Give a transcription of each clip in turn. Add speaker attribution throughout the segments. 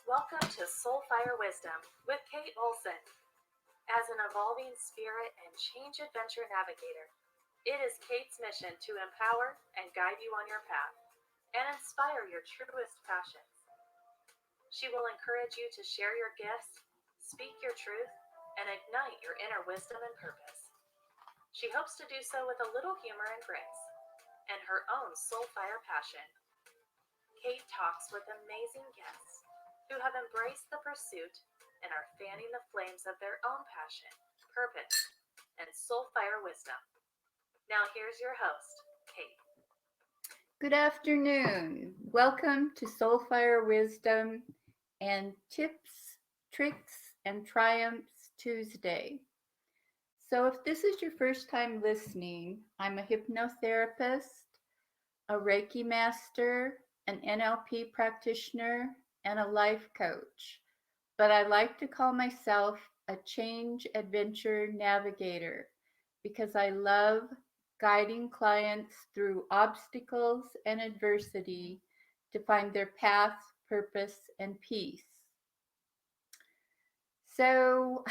Speaker 1: Welcome to Soulfire Wisdom with Kate Olson. As an evolving spirit and change adventure navigator, it is Kate's mission to empower and guide you on your path and inspire your truest passions. She will encourage you to share your gifts, speak your truth, and ignite your inner wisdom and purpose. She hopes to do so with a little humor and grace and her own soulfire passion. Kate talks with amazing guests who have embraced the pursuit and are fanning the flames of their own passion, purpose, and soulfire wisdom. Now here's your host, Kate.
Speaker 2: Good afternoon. Welcome to Soulfire Wisdom and Tips, Tricks, and Triumphs Tuesday. So, if this is your first time listening, I'm a hypnotherapist, a Reiki master, an NLP practitioner, and a life coach. But I like to call myself a change adventure navigator because I love guiding clients through obstacles and adversity to find their path, purpose, and peace. So,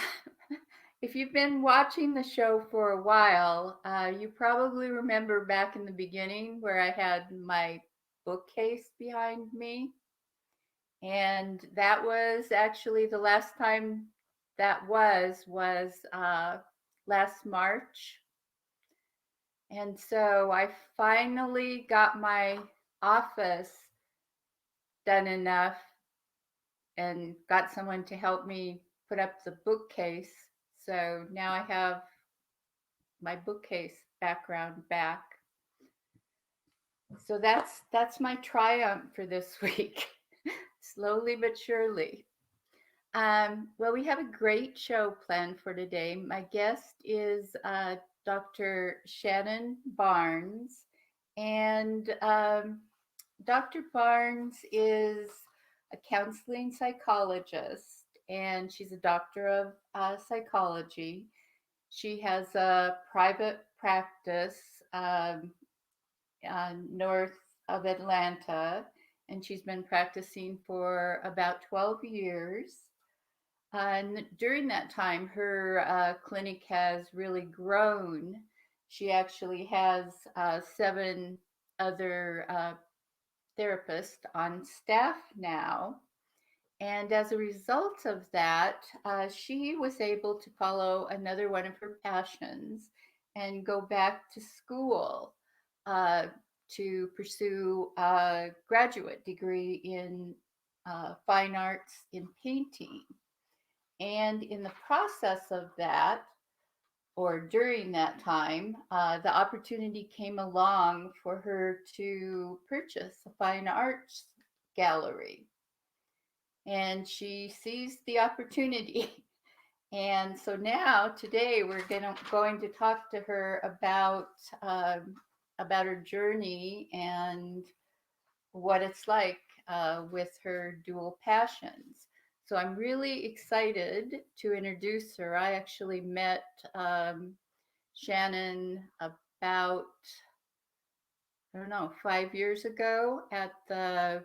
Speaker 2: if you've been watching the show for a while, you probably remember back in the beginning where I had my bookcase behind me. And that was actually the last time that was last March. And so I finally got my office done enough and got someone to help me put up the bookcase. So now I have my bookcase background back. So that's my triumph for this week. Slowly but surely. Well, we have a great show planned for today. My guest is Dr. Shannon Barnes, and Dr. Barnes is a counseling psychologist, and she's a doctor of psychology. She has a private practice north of Atlanta, and she's been practicing for about 12 years. And during that time, her clinic has really grown. She actually has seven other therapists on staff now. And as a result of that, she was able to follow another one of her passions and go back to school uh, to pursue a graduate degree in fine arts in painting. And in the process of that, or during that time, the opportunity came along for her to purchase a fine arts gallery. And she seized the opportunity. And so now, today, we're going to talk to her about her journey and what it's like with her dual passions. So I'm really excited to introduce her. I actually met Shannon about, I don't know, 5 years ago at the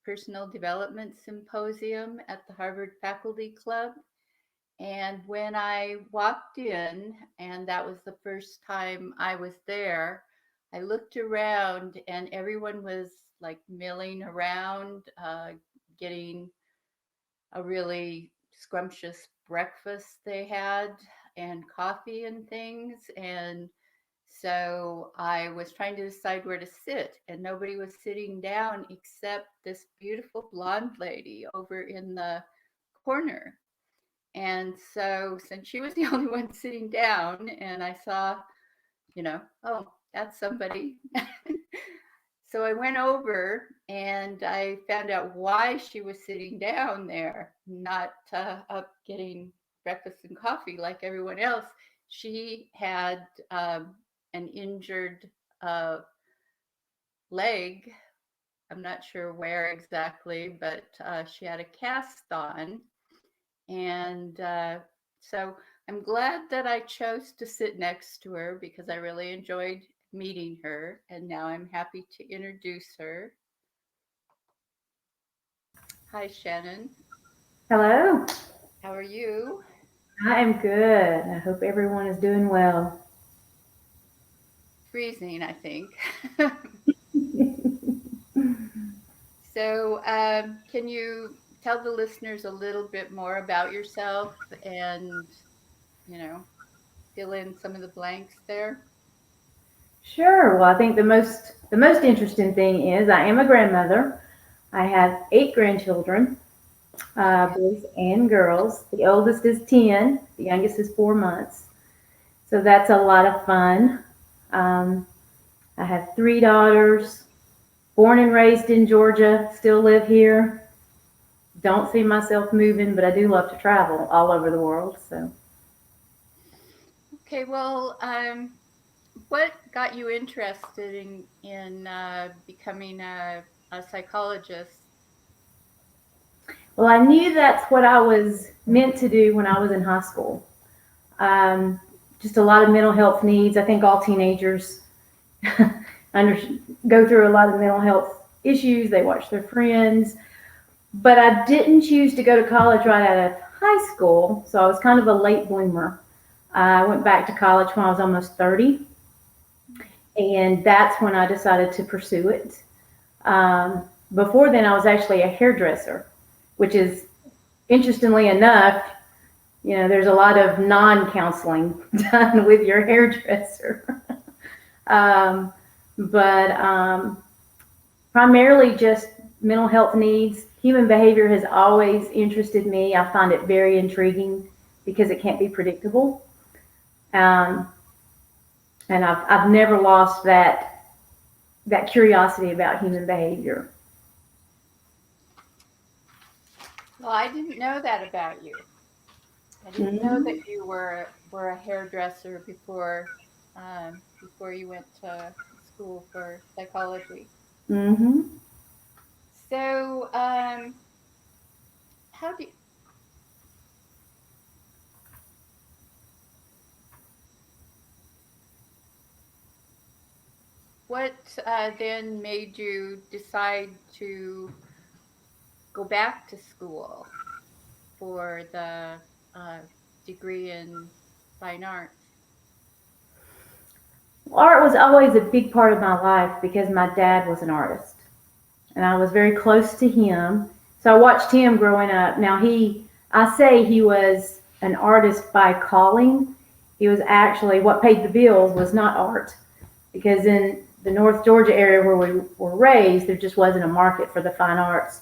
Speaker 2: Personal Development Symposium at the Harvard Faculty Club. And when I walked in, and that was the first time I was there, I looked around and everyone was like milling around, getting a really scrumptious breakfast they had and coffee and things. And so I was trying to decide where to sit, and nobody was sitting down except this beautiful blonde lady over in the corner. And so, since she was the only one sitting down, and I saw, oh, that's somebody. So I went over and I found out why she was sitting down there, not up getting breakfast and coffee like everyone else. She had an injured uh, leg. I'm not sure where exactly, but she had a cast on. And so I'm glad that I chose to sit next to her because I really enjoyed meeting her. And now I'm happy to introduce her. Hi, Shannon.
Speaker 3: Hello.
Speaker 2: How are you?
Speaker 3: I am good. I hope everyone is doing well.
Speaker 2: Freezing, I think. So, can you tell the listeners a little bit more about yourself and, you know, fill in some of the blanks there?
Speaker 3: Sure. Well, I think the most interesting thing is I am a grandmother. I have 8 grandchildren,
Speaker 2: Okay.
Speaker 3: boys and girls. The oldest is 10. The youngest is 4 months. So that's a lot of fun. Um, I have 3 daughters. Born and raised in Georgia. Still live here. Don't see myself moving, but I do love to travel all over the world. So.
Speaker 2: Okay, well, what got you interested in becoming a psychologist?
Speaker 3: Well, I knew that's what I was meant to do when I was in high school. Um, just a lot of mental health needs. I think all teenagers under, go through a lot of mental health issues. They watch their friends. But I didn't choose to go to college right out of high school, so I was kind of a late bloomer. I went back to college when I was almost 30, and that's when I decided to pursue it. Um, Before then, I was actually a hairdresser, which is interestingly enough, there's a lot of non-counseling done with your hairdresser. um, but primarily just mental health needs. Human behavior has always interested me. I find it very intriguing because it can't be predictable. Um, and I've never lost that curiosity about human behavior.
Speaker 2: Well, I didn't know that about you. I didn't know
Speaker 3: Mm-hmm.
Speaker 2: that you were a hairdresser before you went to school for psychology.
Speaker 3: Mm-hmm.
Speaker 2: So, how do what then made you decide to go back to school for the uh, degree in fine arts?
Speaker 3: Art was always a big part of my life because my dad was an artist and I was very close to him. So I watched him growing up. Now, I say he was an artist by calling. He was actually what paid the bills was not art because in the North Georgia area where we were raised, there just wasn't a market for the fine arts.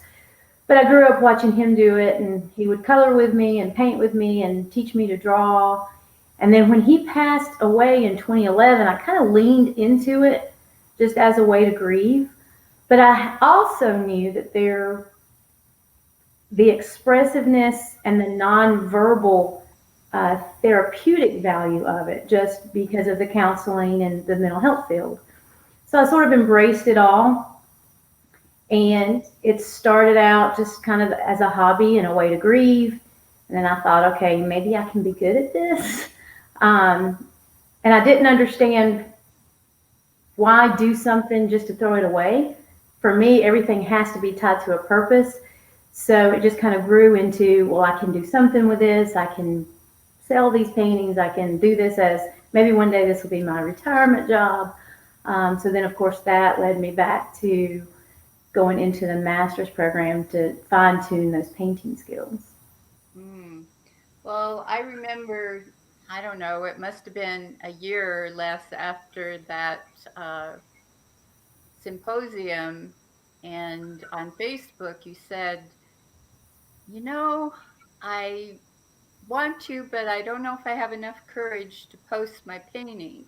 Speaker 3: But I grew up watching him do it, and he would color with me and paint with me and teach me to draw. And then when he passed away in 2011, I kind of leaned into it just as a way to grieve. But I also knew that the expressiveness and the nonverbal therapeutic value of it, just because of the counseling and the mental health field. So I sort of embraced it all. And it started out just kind of as a hobby and a way to grieve. And then I thought, okay, maybe I can be good at this. Um, and I didn't understand why do something just to throw it away. For me, everything has to be tied to a purpose. So it just kind of grew into, well, I can do something with this. I can sell these paintings. I can do this as maybe one day this will be my retirement job. So then, of course, that led me back to going into the master's program to fine tune those painting skills.
Speaker 2: Hmm. Well, I remember, I don't know, it must have been a year or less after that uh, symposium, and on Facebook you said, you know, I want to, but I don't know if I have enough courage to post my painting.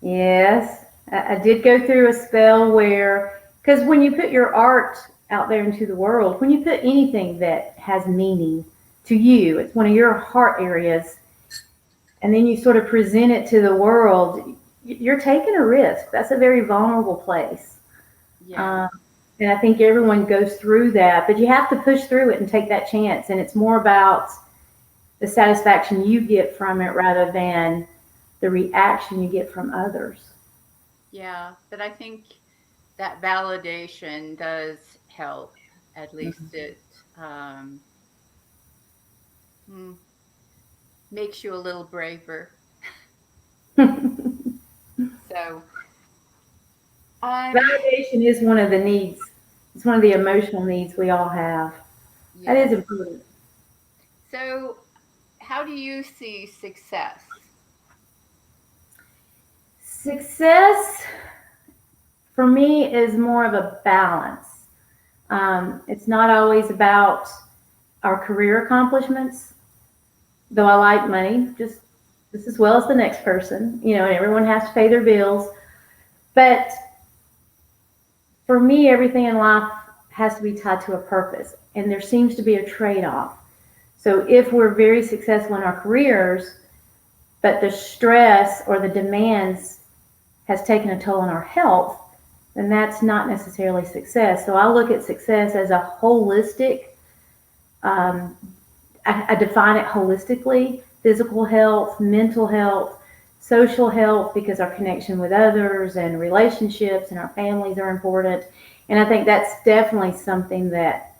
Speaker 3: Yes, I did go through a spell where, because when you put your art out there into the world, when you put anything that has meaning to you, it's one of your heart areas, and then you sort of present it to the world, you're taking a risk. That's a very vulnerable place.
Speaker 2: Yeah,
Speaker 3: Um, and I think everyone goes through that, but you have to push through it and take that chance. And it's more about the satisfaction you get from it rather than the reaction you get from others.
Speaker 2: yeah, but I think that validation does help. At least it makes you a little braver. So,
Speaker 3: validation is one of the needs. It's one of the emotional needs we all have.
Speaker 2: yeah.
Speaker 3: That is important.
Speaker 2: So, how do you see success?
Speaker 3: Success for me is more of a balance. It's not always about our career accomplishments, though I like money just as well as the next person, and everyone has to pay their bills. But for me, everything in life has to be tied to a purpose, and there seems to be a trade-off. So if we're very successful in our careers, but the stress or the demands has taken a toll on our health, then that's not necessarily success. So I look at success as a holistic, I define it holistically: physical health, mental health, social health, because our connection with others and relationships and our families are important. And I think that's definitely something that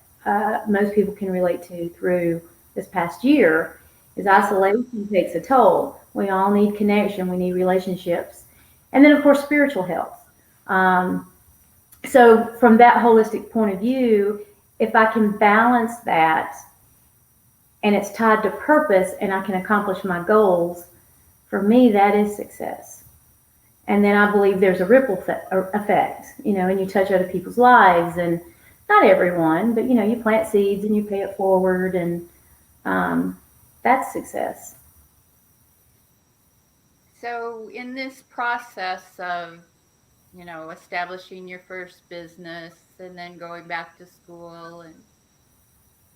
Speaker 3: most people can relate to through this past year, is isolation takes a toll. We all need connection. We need relationships. And then, of course, spiritual health. So from that holistic point of view, if I can balance that and it's tied to purpose and I can accomplish my goals, for me, that is success. And then I believe there's a ripple effect, and you touch other people's lives, and not everyone, but you plant seeds and you pay it forward, and that's success.
Speaker 2: So, in this process of, establishing your first business and then going back to school and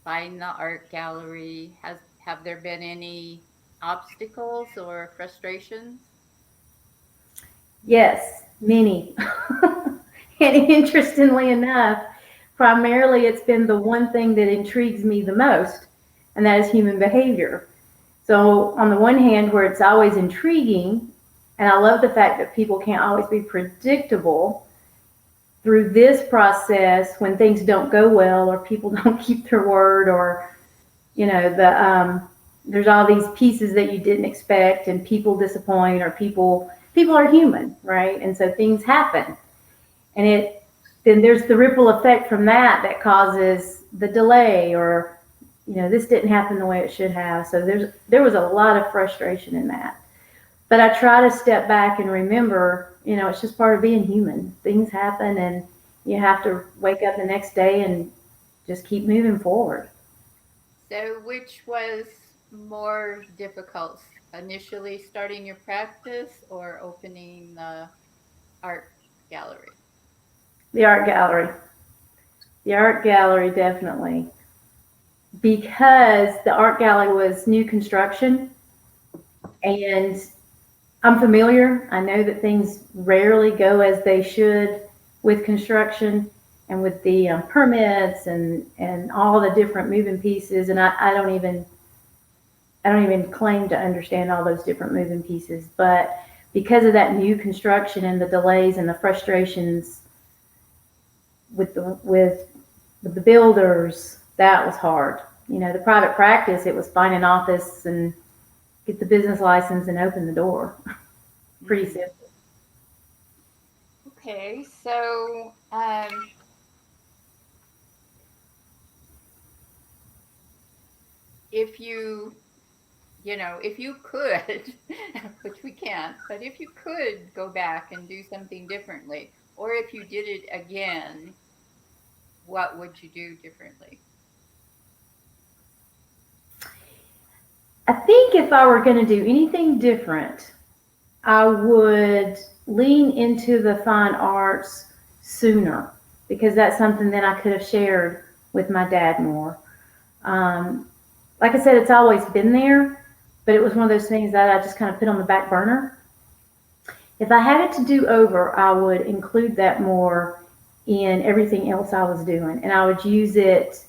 Speaker 2: buying the art gallery, have there been any obstacles or frustrations?
Speaker 3: Yes, many. And interestingly enough, primarily it's been the one thing that intrigues me the most, and that is human behavior. So on the one hand, where it's always intriguing, and I love the fact that people can't always be predictable, through this process, when things don't go well or people don't keep their word, or there's all these pieces that you didn't expect, and people disappoint, or people are human, right? And so things happen, and then there's the ripple effect from that causes the delay, or this didn't happen the way it should have. So there was a lot of frustration in that. But I try to step back and remember, it's just part of being human. Things happen, and you have to wake up the next day and just keep moving forward.
Speaker 2: So, which was more difficult, initially starting your practice or opening the art gallery?
Speaker 3: The art gallery. The art gallery, definitely. Because the art gallery was new construction, and I'm familiar. I know that things rarely go as they should with construction and with the permits and all the different moving pieces. And I don't even claim to understand all those different moving pieces. But because of that new construction and the delays and the frustrations with the builders, that was hard. The private practice, it was find an office and get the business license and open the door. Pretty simple.
Speaker 2: Okay, so if you could, which we can't, but if you could go back and do something differently, or if you did it again, what would you do differently?
Speaker 3: I think if I were going to do anything different, I would lean into the fine arts sooner, because that's something that I could have shared with my dad more. Like I said, it's always been there, but it was one of those things that I just kind of put on the back burner. If I had it to do over, I would include that more in everything else I was doing, and I would use it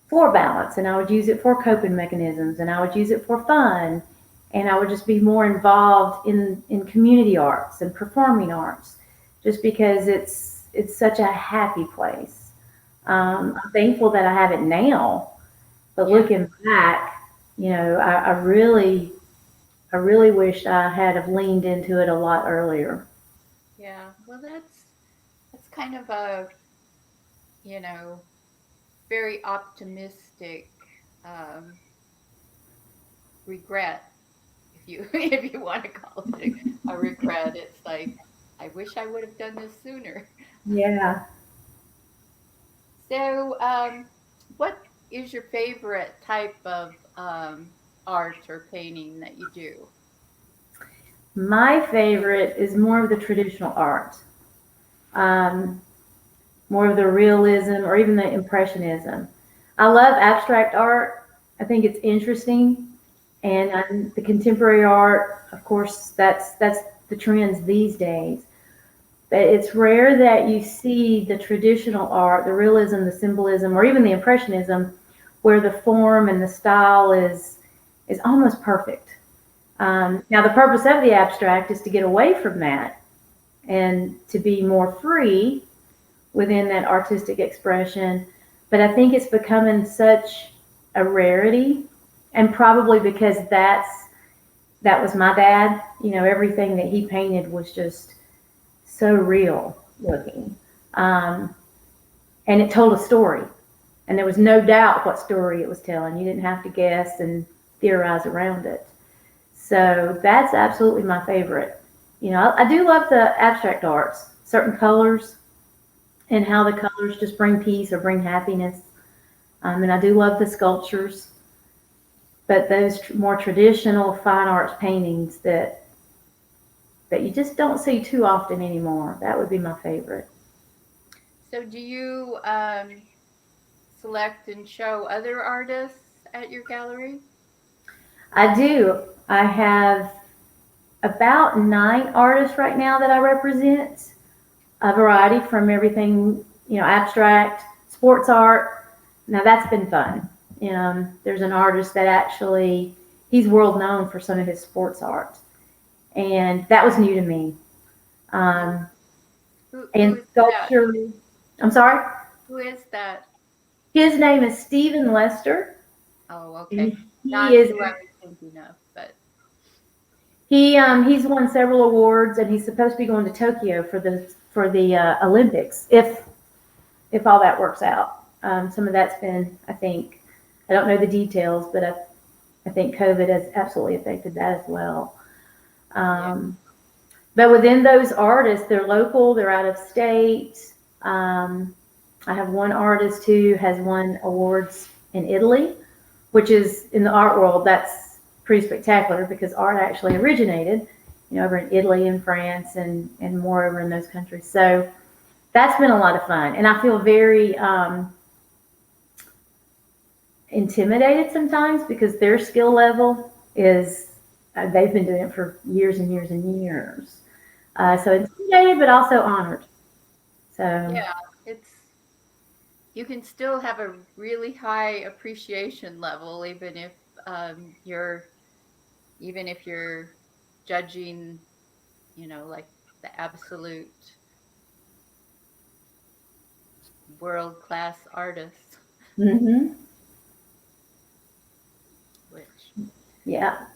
Speaker 3: for balance, and I would use it for coping mechanisms, and I would use it for fun, and I would just be more involved in community arts and performing arts, just because it's such a happy place. I'm thankful that I have it now, but
Speaker 2: Yeah.
Speaker 3: looking back, I really wished I had have leaned into it a lot earlier.
Speaker 2: Yeah. Well, that's kind of a, you know, very optimistic um, regret, if you if you want to call it a regret. It's like I wish I would have done this sooner.
Speaker 3: Yeah.
Speaker 2: So, what is your favorite type of art or painting that you do?
Speaker 3: My favorite is more of the traditional art, um, more of the realism or even the impressionism. I love abstract art. I think it's interesting, and the contemporary art, of course, that's the trends these days. But it's rare that you see the traditional art, the realism, the symbolism, or even the impressionism, where the form and the style is almost perfect. Now, the purpose of the abstract is to get away from that and to be more free within that artistic expression. But I think it's becoming such a rarity, and probably because that was my dad. Everything that he painted was just so real looking, um, and it told a story, and there was no doubt what story it was telling. You didn't have to guess and theorize around it. So that's absolutely my favorite. I do love the abstract arts, certain colors, and how the colors just bring peace or bring happiness. And I do love the sculptures, but those more traditional fine arts paintings that you just don't see too often anymore, that would be my favorite.
Speaker 2: So, do you select and show other artists at your gallery?
Speaker 3: I do. I have about 9 artists right now that I represent, a variety from everything, abstract, sports art. Now that's been fun. There's an artist that actually, he's world known for some of his sports art, and that was new to me. Um,
Speaker 2: Who
Speaker 3: and
Speaker 2: is that?
Speaker 3: sculpture, I'm sorry,
Speaker 2: Who is that?
Speaker 3: his name is Stephen Lester,
Speaker 2: Oh, okay.
Speaker 3: and he
Speaker 2: Not
Speaker 3: is
Speaker 2: who I was thinking of, but
Speaker 3: he's won several awards, and he's supposed to be going to Tokyo for the Olympics if all that works out. Some of that's been, I think, I don't know the details, but I think COVID has absolutely affected that as well.
Speaker 2: yeah.
Speaker 3: Um, but within those artists, they're local, they're out of state. Um, I have one artist who has won awards in Italy, which is in the art world, that's pretty spectacular because art actually originated, over in Italy and France and more over in those countries. So that's been a lot of fun. And I feel very intimidated sometimes because their skill level is, they've been doing it for years and years and years. So intimidated, but also honored. So,
Speaker 2: Yeah, it's you can still have a really high appreciation level um, you're even if you're judging, like the absolute world class artists,
Speaker 3: hmm
Speaker 2: which
Speaker 3: yeah.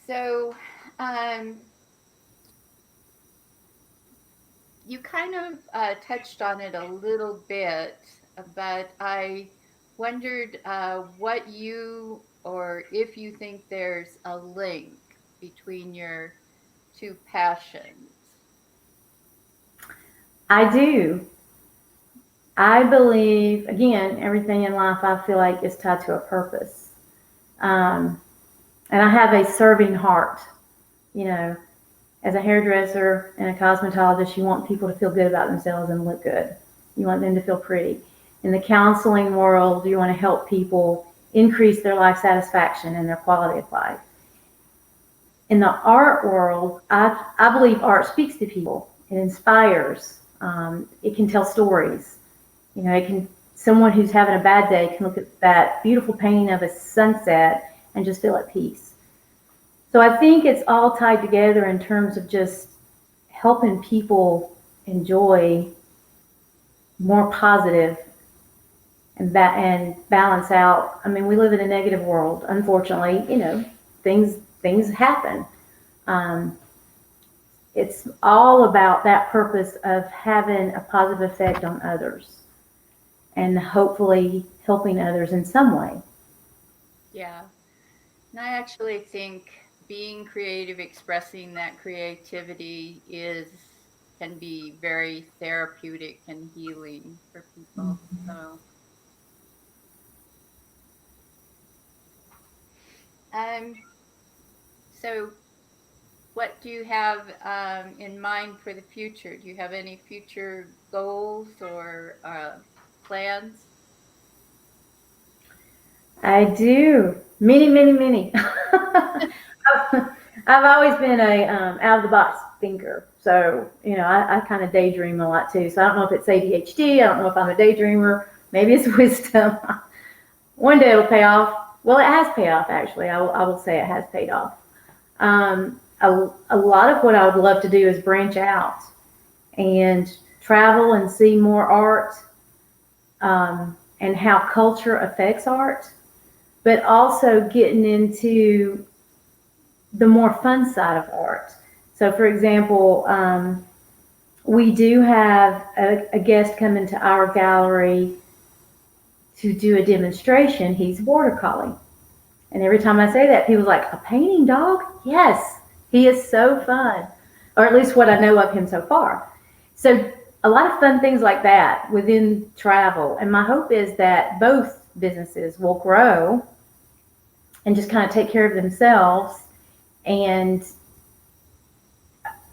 Speaker 2: so um, you kind of touched on it a little bit, but I wondered what you or if you think there's a link between your two passions.
Speaker 3: I do. I believe, again, everything in life I feel like is tied to a purpose. Um, and I have a serving heart. You know, as a hairdresser and a cosmetologist, you want people to feel good about themselves and look good. You want them to feel pretty. In the counseling world, you want to help people increase their life satisfaction and their quality of life. In the art world, I believe art speaks to people. It inspires. It can tell stories. It can, someone who's having a bad day can look at that beautiful painting of a sunset and just feel at peace. So I think it's all tied together in terms of just helping people enjoy more positive and balance out. I mean, we live in a negative world, unfortunately. Things happen. Um, it's all about that purpose of having a positive effect on others and hopefully helping others in some way.
Speaker 2: Yeah. And I actually think being creative, expressing that creativity can be very therapeutic and healing for people. Um, so what do you have in mind for the future? Do you have any future goals or plans?
Speaker 3: I do. Many, many, many. I've always been a out of the box thinker. So, I kind of daydream a lot too. So I don't know if it's ADHD. I don't know if I'm a daydreamer. Maybe it's wisdom. One day it'll pay off. Well, it has paid off, actually. I will say it has paid off. A lot of what I would love to do is branch out and travel and see more art, and how culture affects art, but also getting into the more fun side of art. So, for example, we do have a guest come into our gallery to do a demonstration. He's border collie. And every time I say that, people's like, a painting dog? Yes, he is so fun. Or at least what I know of him so far. So a lot of fun things like that within travel. And my hope is that both businesses will grow and just kind of take care of themselves. And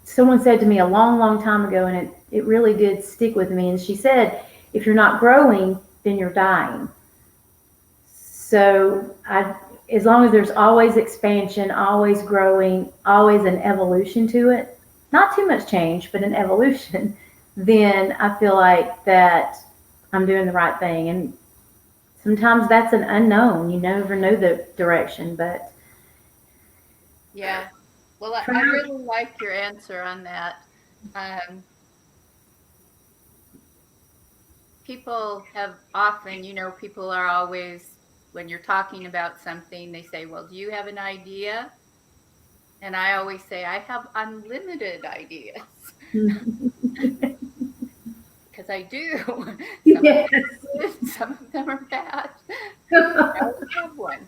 Speaker 3: someone said to me a long, long time ago, and it really did stick with me. And she said, if you're not growing, then you're dying. So as long as there's always expansion, always growing, always an evolution to it, not too much change, but an evolution, then I feel like that I'm doing the right thing. And sometimes that's an unknown. You never know the direction, but.
Speaker 2: Yeah. Well, I really like your answer on that. People have often, people are always, when you're talking about something, they say, well, do you have an idea? And I always say, I have unlimited ideas. Because I do. Some of them are bad. I always have one.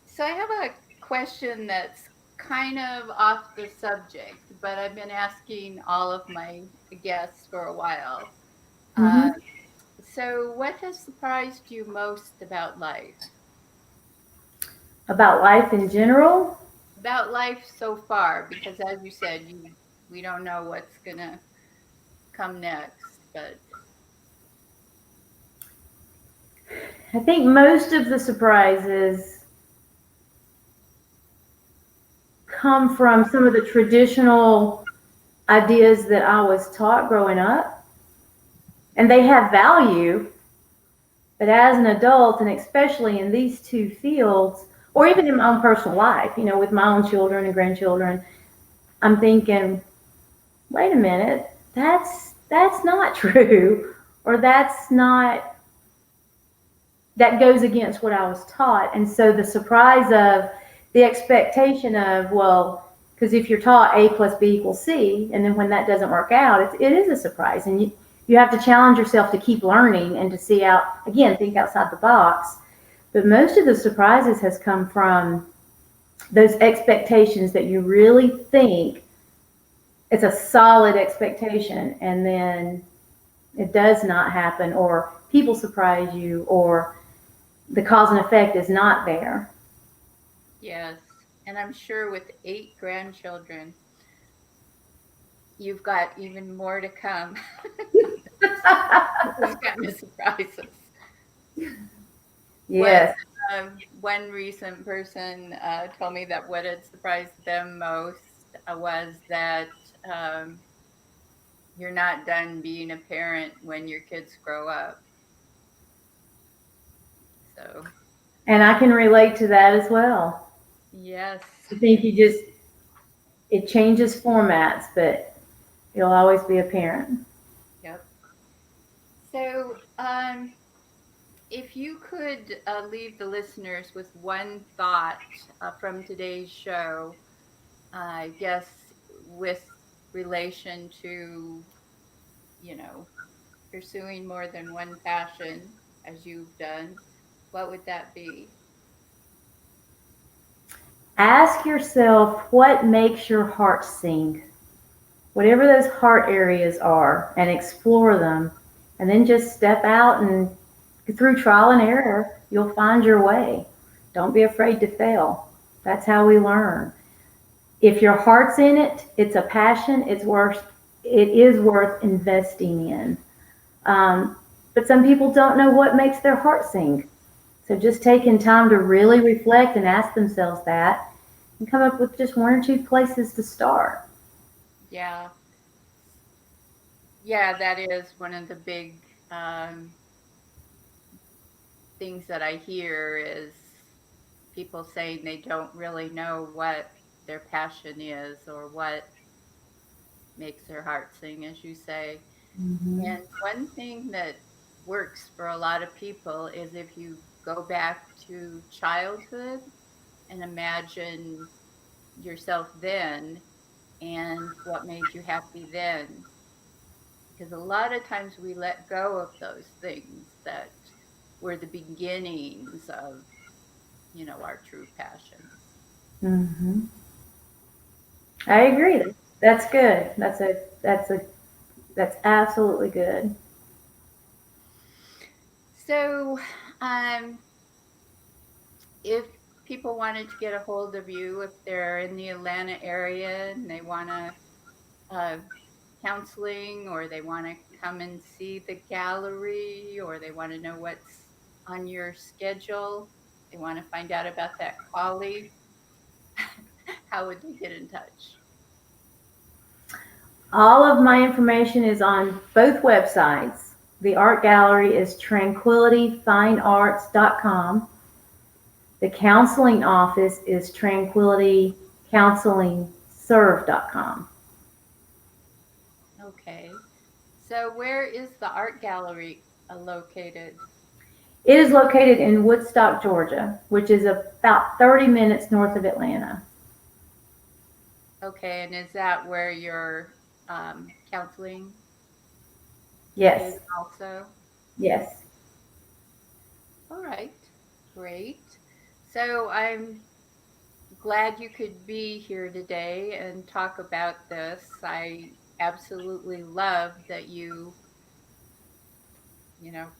Speaker 2: So I have a question that's kind of off the subject, but I've been asking all of my guests for a while. So what has surprised you most about life?
Speaker 3: About life in general?
Speaker 2: About life so far, because as you said, we don't know what's going to come next, but.
Speaker 3: I think most of the surprises come from some of the traditional ideas that I was taught growing up. And they have value, but as an adult, and especially in these two fields, or even in my own personal life, with my own children and grandchildren, I'm thinking, wait a minute, that's not true, or that goes against what I was taught. And so the surprise of the expectation of, well, because if you're taught A plus B equals C, and then when that doesn't work out, it is a surprise. And you have to challenge yourself to keep learning and to see out, again, think outside the box. But most of the surprises has come from those expectations that you really think it's a solid expectation, and then it does not happen, or people surprise you, or the cause and effect is not there.
Speaker 2: Yes. And I'm sure with 8 grandchildren, you've got even more to come. Those kind of surprises.
Speaker 3: Yes.
Speaker 2: One recent person told me that what had surprised them most was that you're not done being a parent when your kids grow up. So.
Speaker 3: And I can relate to that as well.
Speaker 2: Yes.
Speaker 3: I think it changes formats, but you'll always be a parent.
Speaker 2: So, if you could leave the listeners with one thought from today's show, I guess with relation to, you know, pursuing more than one passion as you've done, what would that be?
Speaker 3: Ask yourself what makes your heart sing, whatever those heart areas are, and explore them. And then just step out and through trial and error, you'll find your way. Don't be afraid to fail. That's how we learn. If your heart's in it, it's a passion. It is worth investing in. But some people don't know what makes their heart sing. So just taking time to really reflect and ask themselves that, and come up with just one or two places to start.
Speaker 2: Yeah, yeah, that is one of the big um, things that I hear is people saying they don't really know what their passion is or what makes their heart sing, as you say.
Speaker 3: Mhm.
Speaker 2: And one thing that works for a lot of people is if you go back to childhood and imagine yourself then and what made you happy then. Because a lot of times we let go of those things that were the beginnings of, our true passions.
Speaker 3: Mhm. I agree. That's good. That's absolutely good.
Speaker 2: So, um, if people wanted to get a hold of you, if they're in the Atlanta area and they want to counseling or they want to come and see the gallery or they want to know what's on your schedule, they want to find out about that collie, how would they get in touch?
Speaker 3: All of my information is on both websites. The art gallery is tranquilityfinearts.com. The counseling office is tranquilitycounselingserve.com.
Speaker 2: Okay. So, where is the art gallery located?
Speaker 3: It is located in Woodstock, Georgia, which is about 30 minutes north of Atlanta.
Speaker 2: Okay, and is that where your counseling is
Speaker 3: Yes,
Speaker 2: also?
Speaker 3: yes.
Speaker 2: All right, great. So I'm glad you could be here today and talk about this. I absolutely love that you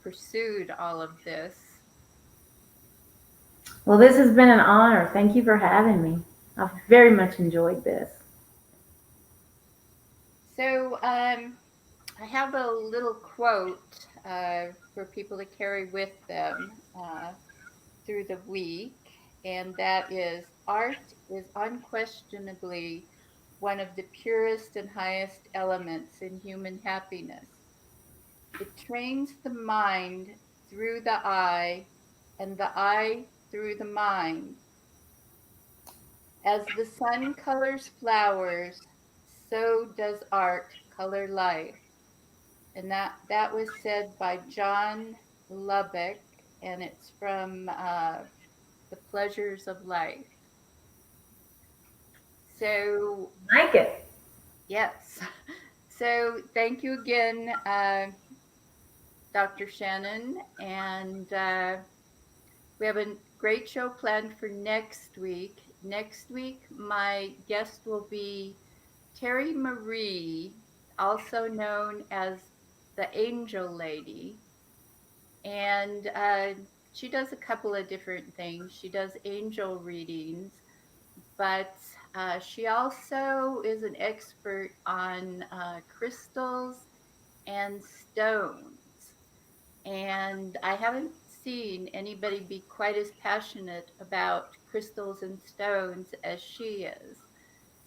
Speaker 2: pursued all of this.
Speaker 3: Well, this has been an honor. Thank you for having me. I've very much enjoyed this.
Speaker 2: So I have a little quote for people to carry with them through the week, and that is art is unquestionably one of the purest and highest elements in human happiness. It trains the mind through the eye, and the eye through the mind. As the sun colors flowers, so does art color life. And that was said by John Lubbock, and it's from The Pleasures of Life. So,
Speaker 3: Like it.
Speaker 2: yes. So, thank you again, Dr. Shannon. And we have a great show planned for next week. Next week, my guest will be Terry Marie, also known as the Angel Lady. And she does a couple of different things. She does angel readings, but she also is an expert on crystals and stones. And I haven't seen anybody be quite as passionate about crystals and stones as she is.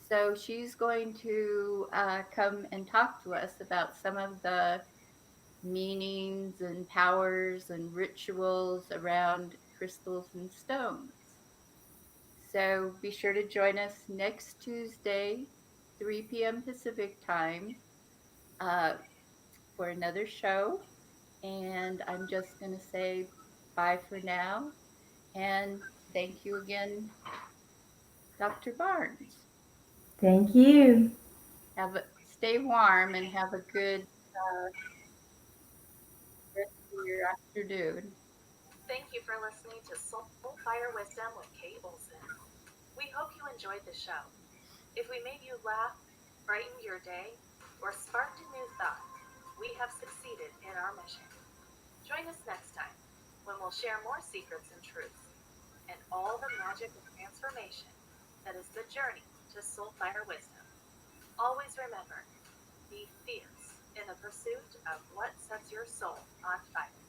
Speaker 2: So she's going to come and talk to us about some of the meanings and powers and rituals around crystals and stones. So be sure to join us next Tuesday, 3 p.m. Pacific time, uh, for another show. And I'm just going to say bye for now. And thank you again, Dr. Barnes.
Speaker 3: Thank you.
Speaker 2: Stay warm and have a good rest of your afternoon.
Speaker 1: Thank you for listening to Soul Fire Wisdom with Kate Olson. We hope you enjoyed the show. If we made you laugh, brightened your day, or sparked a new thought, we have succeeded in our mission. Join us next time when we'll share more secrets and truths and all the magic of transformation that is the journey to Soul Fire Wisdom. Always remember, be fierce in the pursuit of what sets your soul on fire.